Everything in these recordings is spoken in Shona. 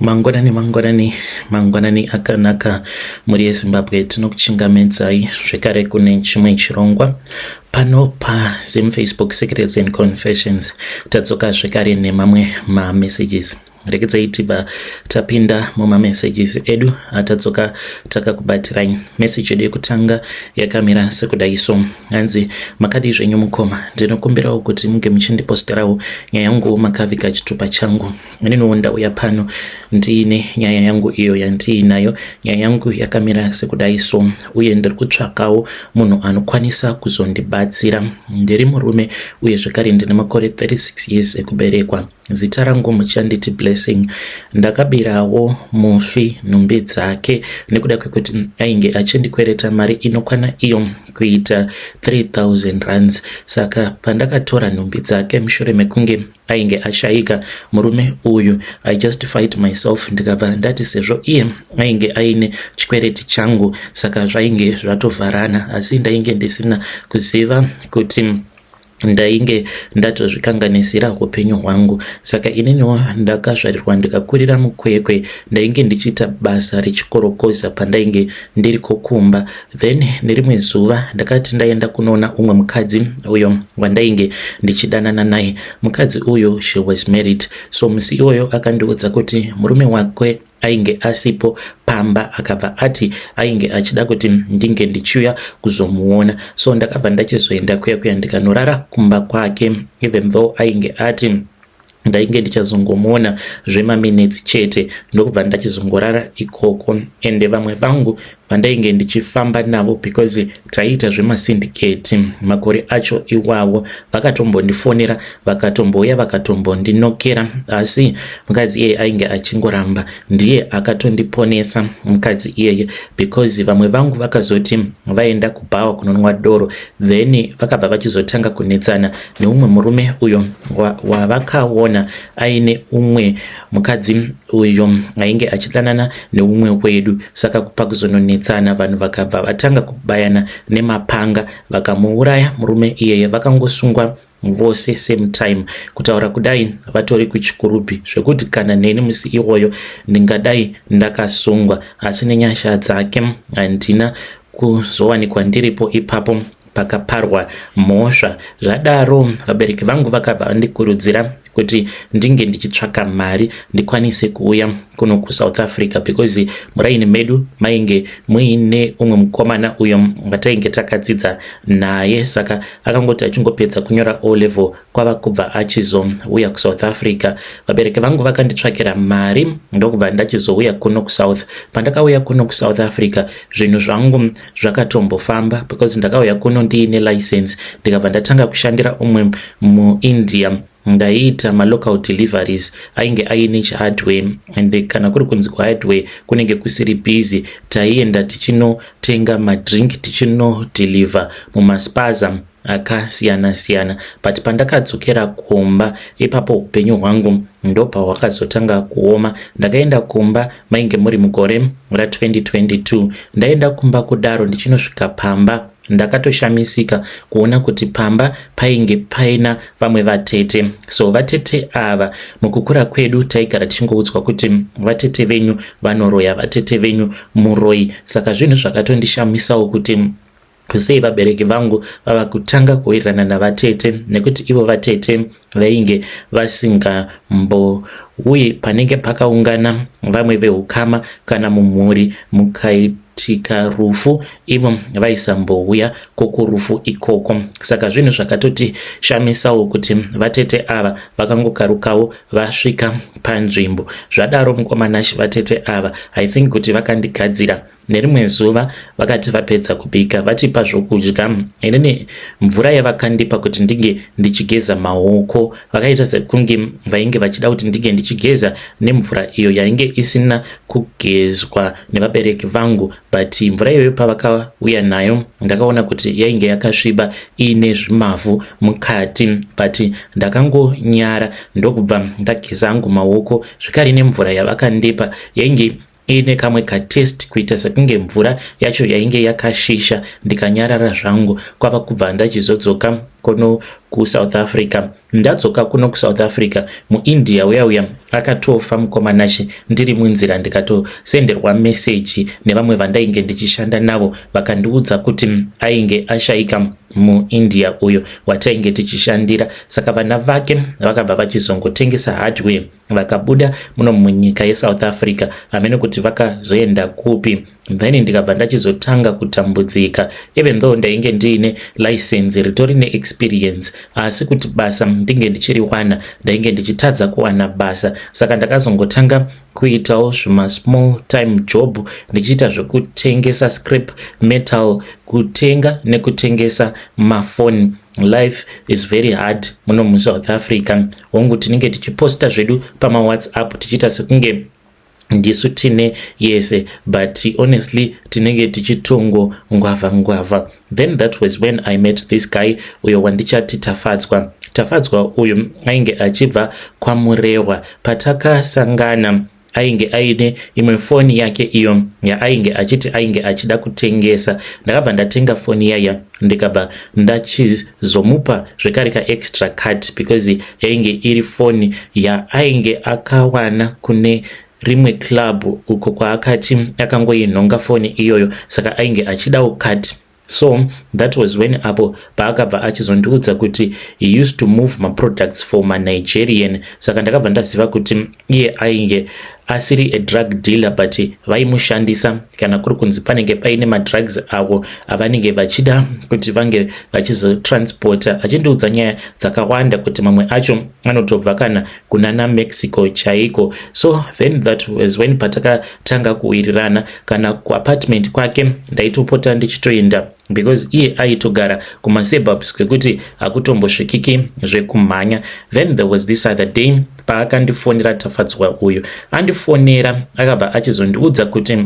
Mangwanani akanaka muri Zimbabwe tinokuchingamedzai zvekare kune chimwe chirongwa pano Facebook Secrets and Confessions. Tadzoka zvekare nemamwe messages. Regedzai tiba tapinda messages edu atadzoka takakubatirai. Message yedu yekutanga yakamira sekudaiso. Hanzi makadi zvenyu mukoma ndinokumbirawo kuti munge muchindiposterawo nyaya yangu makavika chitupa changu. Ndinoonda uya pano ndiine nyaya yangu iyo yandiinayo. Nyaya yangu yakamira sekudaiso uye ndiri kutsvakawo munhu anokwanisa kuzondibatsira. Ndiri murume uye zvekare ndine makore 36 years ekuberekwa. Zita rangu muchanditi Blessing. Ndakabirawo mufi nhumbi dzake nekuda kwekuti ainge achendikwereta mari inokwana iyo kuita 3000 rands. Saka pandakatora nhumbi dzake mushure mekunge ainge ashaika murume uyu, I justified myself ndikabva ndati sezvo iye ainge aine chikwereti changu saka zvainge zvatovharana, asi ndainge ndisina kuziva kuti ndainge ndatozvikanganisira upenyu hwangu. Saka ininiwo ndakazvarirwa ndikakurira mukwekwe, ndainge ndichiita basa rechikorokoza pandainge ndiri kokumba. Then nerimwe zuva ndakati ndaenda kunoona umwe mukadzi uyo wandainge ndichidanana naye. Mukadzi uyo she was married, so musi iwoyo akandiudza kuti murume wake ainge asipo pamba, akabva ati ainge achida kuti ndinge ndichiuya kuzomuona. So ndakabva ndachizoenda kuya ndikanorara kumba kwake, even though ainge ati ndainge ndichazongomuona zvemaminitsi chete, ndokubva ndachizongorara ikoko. Ende vamwe vangu vandainge ndichifamba navo because taiita zvemasyndicate makore acho iwawo, vakatombondifonera vakatombouya vakatombondinokera, asi mukadzi iyeye ainge achingoramba. Ndiye akatondiponesa mukadzi iyeye because vamwe vangu vakazoti vaenda kubhawa kunonwa doro, then vakabva vachizotanga kunetsana neumwe murume uyo wavakaona aine umwe mukadzi uyo ainge achidanana neumwe wedu. Saka pakuzononetsana vanhu vakabva vatanga kubayana nemapanga vakamuuraya murume iyeye. Vakangosungwa vose same time, kutaura kudai vatori kuchikurupi zvekuti kana neni musi iwoyo ndingadai ndakasungwa, asi nenyasha dzake handina kuzowanikwa ndiripo ipapo pakaparwa mhosva. Zvadaro vabereki vangu vakabva vandikurudzira kuti ndinge ndichitsvaka mari ndikwanise kuuya kuno kuSouth Africa because muraini medu mainge muine umwe mukomana uyo watainge takadzidza naye. Saka akangoti achingopedza kunyora O level kwava kubva achizouya kuSouth Africa. Vabereki vangu vakanditsvakira mari ndokubva ndachizouya kuno kuSouth. Pandakauya kuno kuSouth Africa zvinhu zvangu zvakatombofamba because ndakauya kuno ndiine license, ndikabva ndatanga kushandira umwe muIndia. Ndaita local deliveries, ainge aine hardware, and kana kuri kunzi hardware kunenge kusiri busy, taienda tichinotenga madrink tichino deliver mumaspaza akasiyana. But pandakadzokera kumba ipapo upenyu hwangu ndopa hwakazotanga kuoma. Ndakaenda kumba mainge muri mugore ra2022. Ndaenda kumba kudaro ndichinosvika pamba ndakatoshamisika kuona kuti pamba painge paina vamwe vatete. So vatete ava mukukura kwedu taigara tichingoudzwa kuti vatete venyu vanoroya, vatete venyu muroi. Saka zvinhu zvakatondishamisawo kuti kusei vabereki vangu vava kutanga kuwirirana navatete, nekuti ivo vatete vainge vasingambouyi panenge pakaungana vamwe vehukama kana mumhuri mukaitika rufu, ivo vaisambouya kokurufu ikoko. Saka zvinhu zvakatoti shamisawo kuti vatete ava vakangokarukawo vasvika panzvimbo. Zvadaro mukomanashi vatete ava I think kuti vakandigadzira. Nerimwe zuva vakati vapedza kubika vatipa zvokudya, inini mvura yavakandipa kuti ndinge ndichigeza maoko vakaita sekunge vainge vachida kuti ndinge ndichigeza nemvura iyo yainge isina kugezwa nevabereki vangu. But mvura iyoyo pavakauya nayo ndakaona kuti yainge yakasviba iine zvimavhu mukati, but ndakangonyara ndokubva ndageza hangu maoko. Zvikari nemvura yavakandipa yainge ine kamwe katest kuita sekunge mvura yacho yainge yakashisha. Ndikanyarara zvangu kwava kubva ndachizodzoka kuno kuSouth Africa. Ndadzoka kuno kuSouth Africa muIndia uya akatofa mukomanashi ndiri munzira ndikatosenderwa message nevamwe vandainge ndichishanda navo vakandiudza kuti ainge ashayika muIndia uyo watainge tichishandira. Saka vana vake vakabva vachizongotengesa hardware vakabuda muno munyika yeSouth Africa amene kuti vakazoenda kupi. Then ndikabva ndachizotanga kutambudzika even though ndainge ndiine license ritori neexperience, asi kuti basa ndinge ndichiriwana ndainge ndichitadza kuwana basa. Saka ndakazongotanga kuitawo zvima small time job ndichiita zvekutengesa scrap metal, kutenga nekutengesa mafoni. Life is very hard muno muSouth Africa. Hongu tinenge tichiposta zvedu pama WhatsApp tichita sekunge ndisu tine yese, but honestly tinenge tichitongo ngwava. Then that was when I met this guy uyo wandichati Tafadzwa uyo ainge achibva kwaMurewa. Patakasangana ainge aine imwe foni yake iyo yainge achiti ainge achida kutengesa. Ndakabva ndatenga foni yaya ndikabva ndachizomupa zvekare ka extra card because yainge iri foni yainge akawana kune rimwe club uko kwaakati akangoinhonga foni iyoyo, saka ainge achidawo kati. So that was when apo paakabva achizondiudza kuti he used to move my products for my Nigerian. Saka ndakabva ndaziva kuti iye ainge asiri a drug dealer but vaimushandisa kana kuri kunzi panenge paine madrugs avo avanenge vachida kuti vange vachizotransporta. Achindiudza nyaya dzakawanda kuti mamwe acho anotobva kana kunana Mexico chaiko. So then that was when patakatanga kuwirirana. Kana kuapartment kwake ndaitopota ndichitoenda because iye aitogara kumasuburbs kwekuti hakutombosvikiki zvekumhanya. Then there was this other day paakandifonera Tafadzwa uyu. Andifonera akabva achizondiudza kuti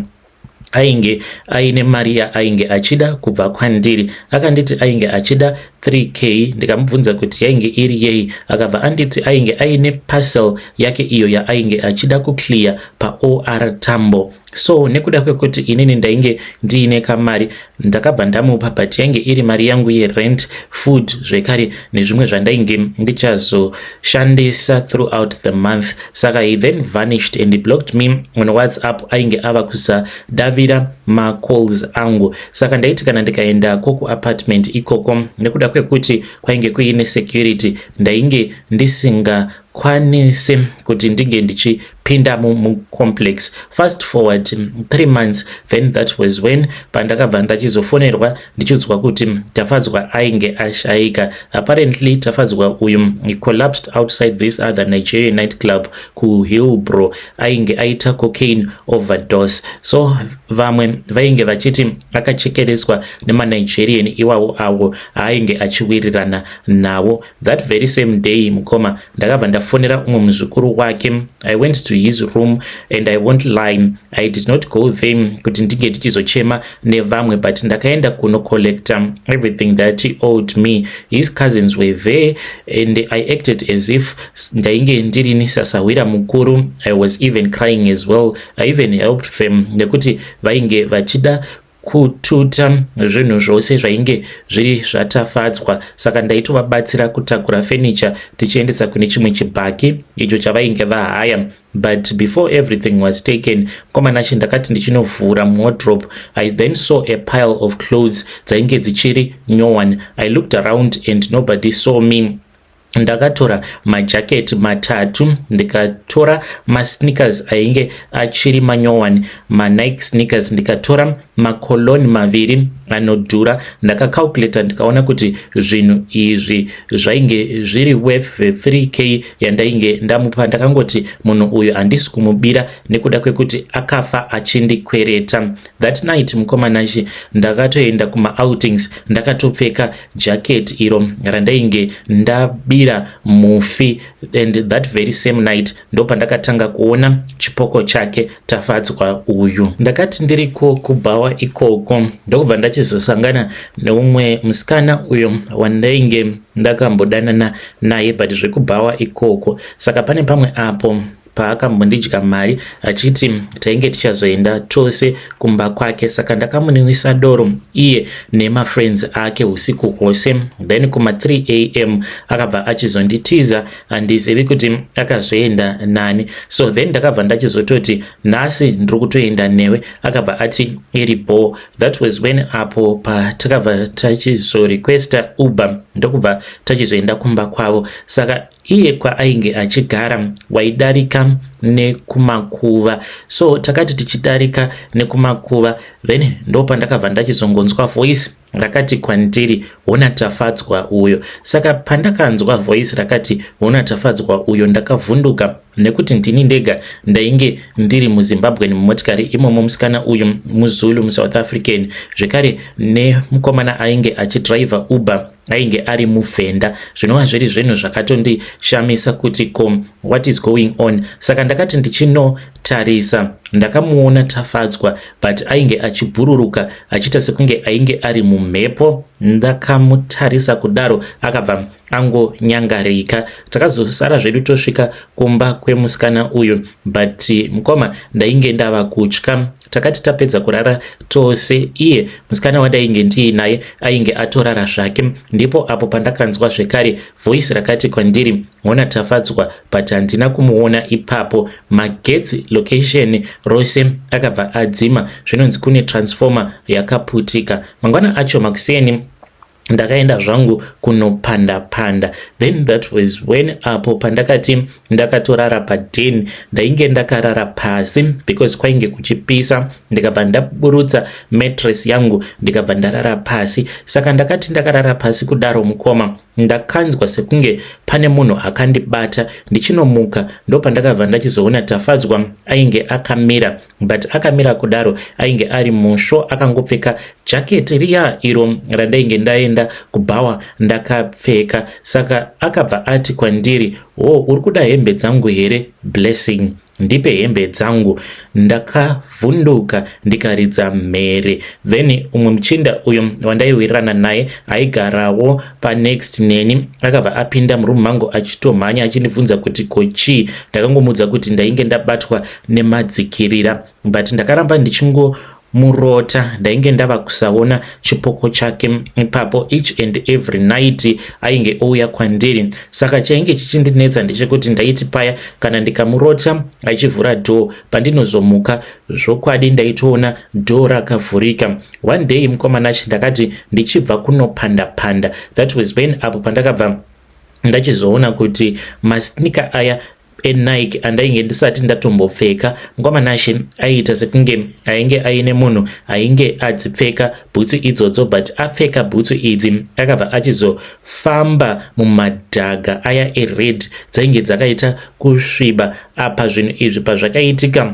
ainge aine mari yainge achida kubva kwandiri. Akanditi ainge achida 3k. Ndikamubvunza kuti yainge iri yei. Akabva anditi ainge aine parcel yake iyo yainge achida kuclear paOR Tambo. So nekuda kwekuti inini ndainge ndiine kamari ndakabva ndamupa, but yainge iri mari yangu yerent, food zvekare nezvimwe zvandainge ndichazoshandisa throughout the month. Saka he then vanished and he blocked me on WhatsApp. Ainge ava kusadavira macalls angu. Saka ndaiti kana ndikaenda koku apartment ikoko nekuda kwekuti kwainge kuine security ndainge ndisingakwanise kuti ndinge ndichipinda mucomplex. Fast forward 3 months, then that was when pandakabva ndachizofonerwa ndichiudzwa kuti Tafadzwa ainge ashayika. Apparently Tafadzwa uyu he collapsed outside this other Nigerian nightclub ku Hillbrow. Ainge aita cocaine overdose. So vamwe vainge vachiti akachekereswa nema Nigerian iwawo awo ainge achiwirirana nawo. That very same day mukoma ndakabva ndafonera umwe muzukuru wake. I went to his room and I won't lie, I did not go there kuti ndinge ndichizochema nevamwe, but ndakaenda kuno collecta everything that he owed me. His cousins were there and I acted as if ndainge ndiri nisasawira mukuru. I was even crying as well. I even helped them nekuti vainge vachida kututa zvinhu zvose zvainge zviri zvatafadzwa. Saka ndaitovabatsira kutakura furniture tichiendesa kune chimwe chibhaki icho chavainge vahaya. But before everything was taken, komanachi ndakati ndichinovhura wardrobe. I then saw a pile of clothes dzainge dzichiri nyowani. I looked around and nobody saw me. Ndakatora majaketi matatu, ndikatora masneakers ainge achiri manyowani, Nike sneakers, ndikatora makoloni maviri anodhura. Ndakacalculate ndikaona kuti zvinhu izvi zvainge zviri worth 3k yandainge ndamupa. Ndakangoti munhu uyu handisi kumubira nekuda kwekuti akafa achindikwereta. That night mukomanashi ndakatoenda kuma outings ndakatopfeka jacket iro randainge ndabira mufi, and that very same night ndopa ndakatanga kuona chipoko chake Tafadzwa uyu. Ndakati ndiriko kubhawa ikoko ndokubva ndachizosangana neumwe musikana uyo wandainge ndakambodanana naye but zvekubhawa ikoko. Saka pane pamwe apo paakambondidya mari achiti tainge tichazoenda tose kumba kwake. Saka ndakamunwisa doro iye nemafriends ake usiku hwose. Then kuma 3 am akabva achizonditiza, handizivi kuti akazoenda nani. So then ndakabva ndachizototi nhasi ndiri kutoenda newe. Akabva ati iripo. That was when apo patakabva tachizorequesta Uber ndokubva tachizoenda kumba kwavo. Saka iye kwaainge achigara waidarika nekumakuva. So takati tichidarika nekumakuva, then ndopa ndakabva ndachizongonzwa voice rakati kwandiri hona tafadzwa uyo. Saka pandakanzwa voice rakati hona tafadzwa uyo, ndakavhunduka nekuti ndini ndega ndainge ndiri muZimbabwe mumotikari imomo, musikana uyu muZulu muSouth African zvekare nemukomana ainge achidriver Uber ainge ari muvhenda. Zvinova zviri zvinhu zvakatondishamisa kuti what is going on. Saka ndakati ndichinotarisa ndakamuona tafadzwa but ainge achibhururuka achiita sekunge ainge ari mumhepo. Ndakamutarisa kudaro akabva angonyangarika. Takazosara zvedu tosvika kumba kwemusikana uyu but mukoma ndainge ndava kutya. Takati tapedza kurara tose, iye musikana wandainge ndiinaye ainge atorara zvake. Ndipo apo pandakanzwa zvekare voice rakati kwandiri hona tafadzwa but handina kumuona ipapo. Magetsi location rose akabva adzima, zvinonzi kune transformer yakaputika. Mangwana acho makuseni ndakaenda zvangu kunopanda. Then that was when apo pandakati ndakatorara padeni ndainge ndakarara pasi because kwainge kuchipisa. Ndikabva ndaburutsa mattress yangu ndikabva ndarara pasi. Saka ndakati ndakarara pasi kudaro mukoma ndakanzwa sekunge pane munhu akandibata. Ndichinomuka ndo pandakabva ndachizoona tafadzwa ainge akamira, but akamira kudaro ainge ari musho akangopfeka jaketi riya iro randainge ndaenda kubhawa ndakapfeka. Saka akabva ati kwandiri, uri kuda hembe dzangu here Blessing? Ndipe hembe dzangu. Ndakavhunduka ndikaridza mhere. Then umwe muchinda uyo wandaiwirirana naye aigarawo panext neni akabva apinda murumu mangu achitomhanya achinibvunza kuti kochi. Ndakangomudza kuti ndainge ndabatwa nemadzikirira but ndakaramba ndichingomurota. Ndainge ndava kusaona chipoko chake ipapo. Each and every night ainge ouya kwandiri. Saka chainge chichindinetsa ndechekuti ndaiti paya kana ndikamurota achivhura door pandinozomuka zvokwadi ndaitoona door rakavhurika. One day mukomana ndakati ndichibva kunopanda. That was when apo pandakabva ndachizoona kuti masnika aya eNike andainge ndisati ndatombopfeka. Mukomanashi aiita sekunge ainge aine munhu ainge adzipfeka bhutsu idzodzo but apfeka bhutsu idzi akabva achizofamba mumadhaga aya ered dzainge dzakaita kusviba. Apa zvinhu izvi pazvakaitika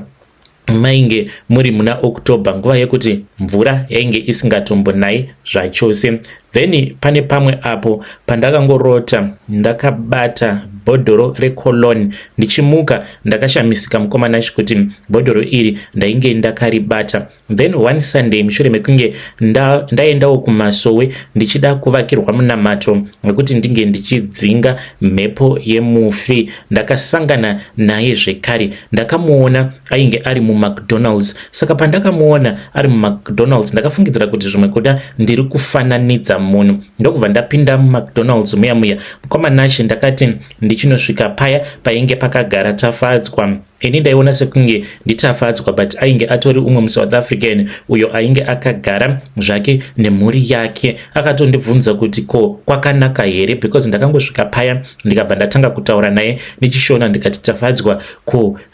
mainge muri muna October, nguva yekuti mvura yainge isingatombonayi zvachose. Then pane pamwe apo pandakangorota ndakabata bhodhoro recolon. Ndichimuka ndakashamisika mukomanashi kuti bhodhoro iri ndainge ndakaribata. Then one Sunday mushure mekunge ndaendawo kumasowe ndichida kuvakirwa munamato wekuti ndinge ndichidzinga mhepo yemufi. Ndakasangana naye zvekare. Ndakamuona ainge ari muMcDonald's. Saka pandakamuona ari muMcDonald's ndakafungidzira kuti zvimwe kuda ndiri kufananidza munhu. Ndokubva ndapinda muMcDonald's muya mukomanashi ndakati ndichinosvika paya painge pakagara tafadzwa. Ini ndaiona sekunge nditafadzwa but ainge atori umwe muSouth African uyo ainge akagara zvake nemhuri yake. Akatondibvunza kuti kwakanaka here because ndakangosvika paya ndikabva ndatanga kutaura naye ndichishona ndikati tafadzwa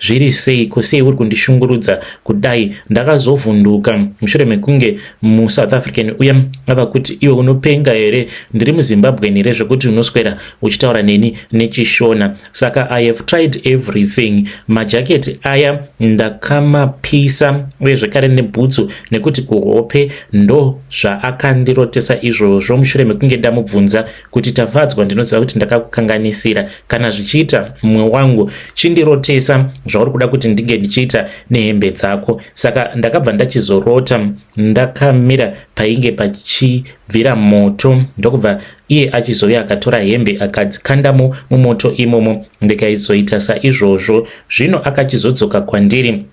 zviri sei, sei uri kundishungurudza kudai. Ndakazovhunduka mushure mekunge muSouth African uya ava kuti iwe unopenga here, ndiri muZimbabwe here zvekuti unoswera uchitaura neni nechishona. Saka I have tried everything. Majaketi aya ndakamapisa uye zvekare nebhutsu nekuti kuhope ndo zvaakandirotesa izvozvo. Mushure mekunge ndamubvunza kuti tafadzwa ndinoziva kuti ndakakukanganisira, kana zvichiita mumwe wangu chindirotesa zvauri kuda kuti ndinge ndichiita nehembe dzako. Saka ndakabva ndachizorota ndakamira painge pachibvira moto, ndokubva iye achizouya akatora hembe akadzikandamo mumoto imomo, ndikaizoita saizvozvo. Zvino akachizodzoka kwandiri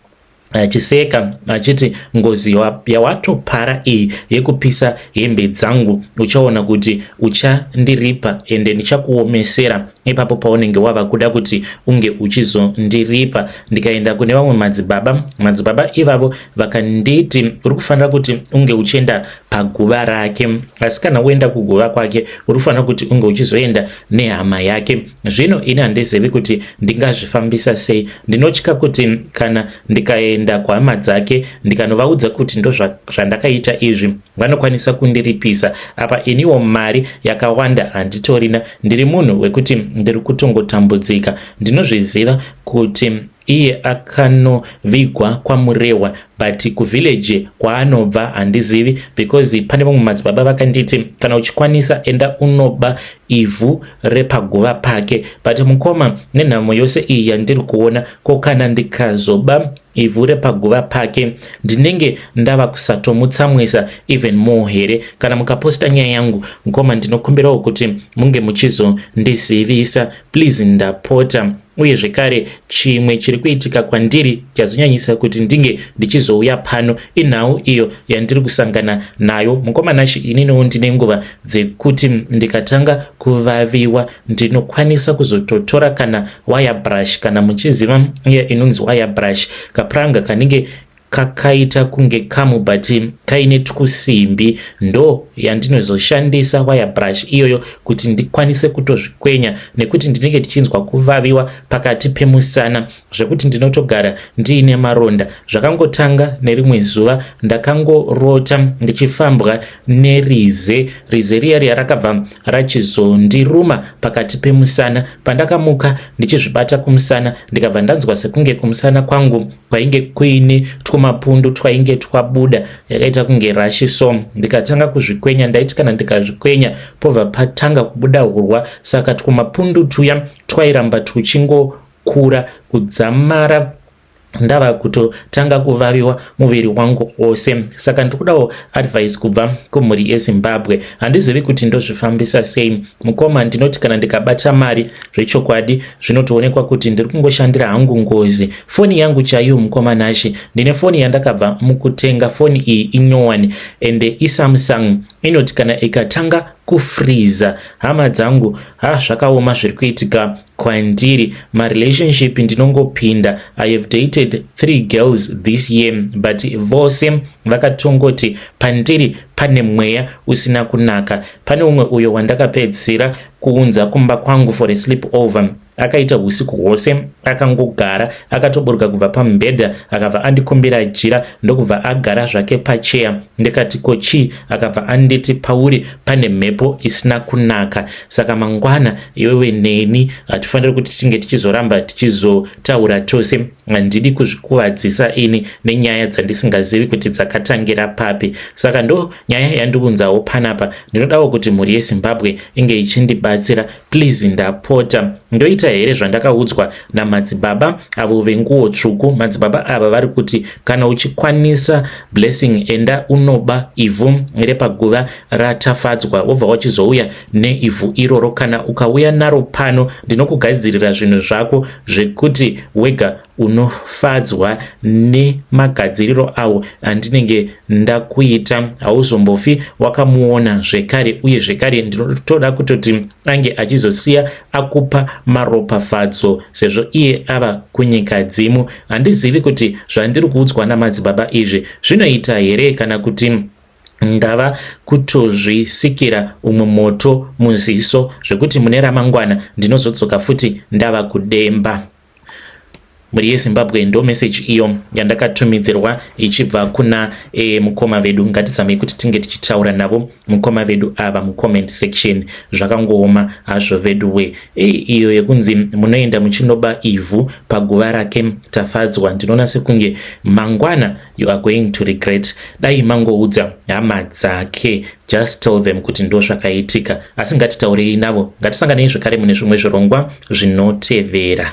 achiseka achiti, ngozi yawatopara iyi yekupisa hembe dzangu uchaona kuti uchandiripa ende ndichakuomesera ipapo paunenge wava kuda kuti unge uchizondiripa. Ndikaenda kune vamwe madzibaba ivavo vakanditi, uri kufanira kuti unge uchienda paguva rake, asi kana uenda kuguva kwake uri kufanira kuti unge uchizoenda nehama yake. Zvino ini handizivi kuti ndingazvifambisa sei. Ndinotya kuti kana ndikaenda kuhama dzake ndikanovaudza kuti ndo zvandakaita izvi, vanokwanisa kundiripisa. Apa iniwo mari yakawanda handitorina, ndiri munhu wekuti ndiri kutongotambudzika. Ndinozviziva kuti iye akanovigwa kwamurehwa, but kuvillage kwaanobva handizivi, because pane vamwe madzibaba vakanditi kana uchikwanisa enda unoba ivhu repaguva pake. But mukoma, nenhamo yose iyi yandiri kuona, ko kana ndikazoba ivhu repaguva pake ndinenge ndava kusatomutsamwisa even more here. Kana mukaposta nyaya yangu mukoma, ndinokumbirawo kuti munge muchizondizivisa please, ndapota. Uye zvekare chimwe chiri kuitika kwandiri chazonyanyisa kuti ndinge ndichizouya pano inhau iyo yandiri kusangana nayo. Mukoma nashi, ininiwo ndine nguva dzekuti ndikatanga kuvaviwa ndinokwanisa kuzototora kana wire brush, kana muchiziva iye inonzi wire brush, kapuranga kanenge kakaita kunge kamu but kaine tukusimbi, ndo yandinozoshandisa wire brush iyoyo kuti ndikwanise kutozvikwenya, nekuti ndinenge tichinzwa kuvaviwa pakati pemusana zvekuti ndinotogara ndiine maronda. Zvakangotanga nerimwe zuva ndakangorota ndichifambwa nerize riya rakabva rachizondiruma pakati pemusana. Pandakamuka ndichizvibata kumusana, ndikabva ndanzwa sekunge kumusana kwangu kwainge kuine mapundu twainge twabuda, yakaita kunge rashi. So ndikatanga kuzvikwenya, ndaiti kana ndikazvikwenya pobva patanga kubuda hurwa, saka twumapundu tuya twairamba tuchingokura kudzamara, ndava kutotanga kuvaviwa muviri wangu wose. Saka ndikudawo advice kubva kumhuri yeZimbabwe. Handizivi kuti ndozvifambisa sei. Mukoma, ndinoti kana ndikabata mari zvechokwadi zvinotoonekwa kuti ndiri kungoshandira hangu ngozi. Foni yangu chaiyo mukoma nashi, ndine foni yandakabva mukutenga. Foni iyi inyowani ende iSamsung. Inoti kana ikatanga kufreeza, hama dzangu zvakaoma zviri kuitika kwandiri. Marelationship ndinongopinda. I have dated 3 girls this year, but vose vakatongoti pandiri pane mweya usina kunaka. Pane umwe uyo wandakapedzisira kuunza kumba kwangu for a sleep over. Akaita usiku hwose akangogara, akatoburuka kubva pamubhedha akabva andikumbira jira, ndokubva agara zvake pacheya. Ndikati kochi, akabva anditi pauri pane mhepo isina kunaka. Saka mangwana iwewe neni hatifaniri kuti tinge tichizoramba tichizotaura tose. Handidi kuzvikuvadzisa ini nenyaya dzandisingazivi kuti dzakatangira papi. Saka ndo nyaya yandiunzawo panapa. Ndinodawo kuti mhuri yeZimbabwe inge ichindibatsira please, ndapota. Ndoita here zvandakaudzwa namadzibaba avo venguo tsvuku. Madzibaba ava vari kuti kana uchikwanisa blessing, enda unoba ivhu repaguva ratafadzwa, wobva wachizouya neivhu iroro. Kana ukauya naro pano, ndinokugadzirira zvinhu zvako zvekuti wega unofadzwa nemagadziriro awo andinenge ndakuita. Hauzombofi wakamuona zvekare, uye zvekare ndinotoda kutoti ange achizosiya akupa maropafadzo, sezvo iye ava kunyika dzimu. Handizivi kuti zvandiri kuudzwa namadzibaba izvi zvinoita here, kana kuti ndava kutozvisikira umwe moto muziso zvekuti mune ramangwana ndinozodzoka futi ndava kudemba. Mhuri yeZimbabwe, ndo message iyo yandakatumidzirwa ichibva kuna mukoma vedu. Ngatizamei kuti tinge tichitaura navo mukoma vedu ava mucomment section. Zvakangooma hazvo vedu we. Iyo yekunzi munoenda muchinoba ivhu paguva rake tafadzwa, ndinoona sekunge mangwana you are going to regret. Dai mangoudza hama dzake, just tell them kuti ndo zvakaitika. Asi ngatitaurei navo, ngatisanganei zvekare mune zvimwe zvirongwa zvinotevera.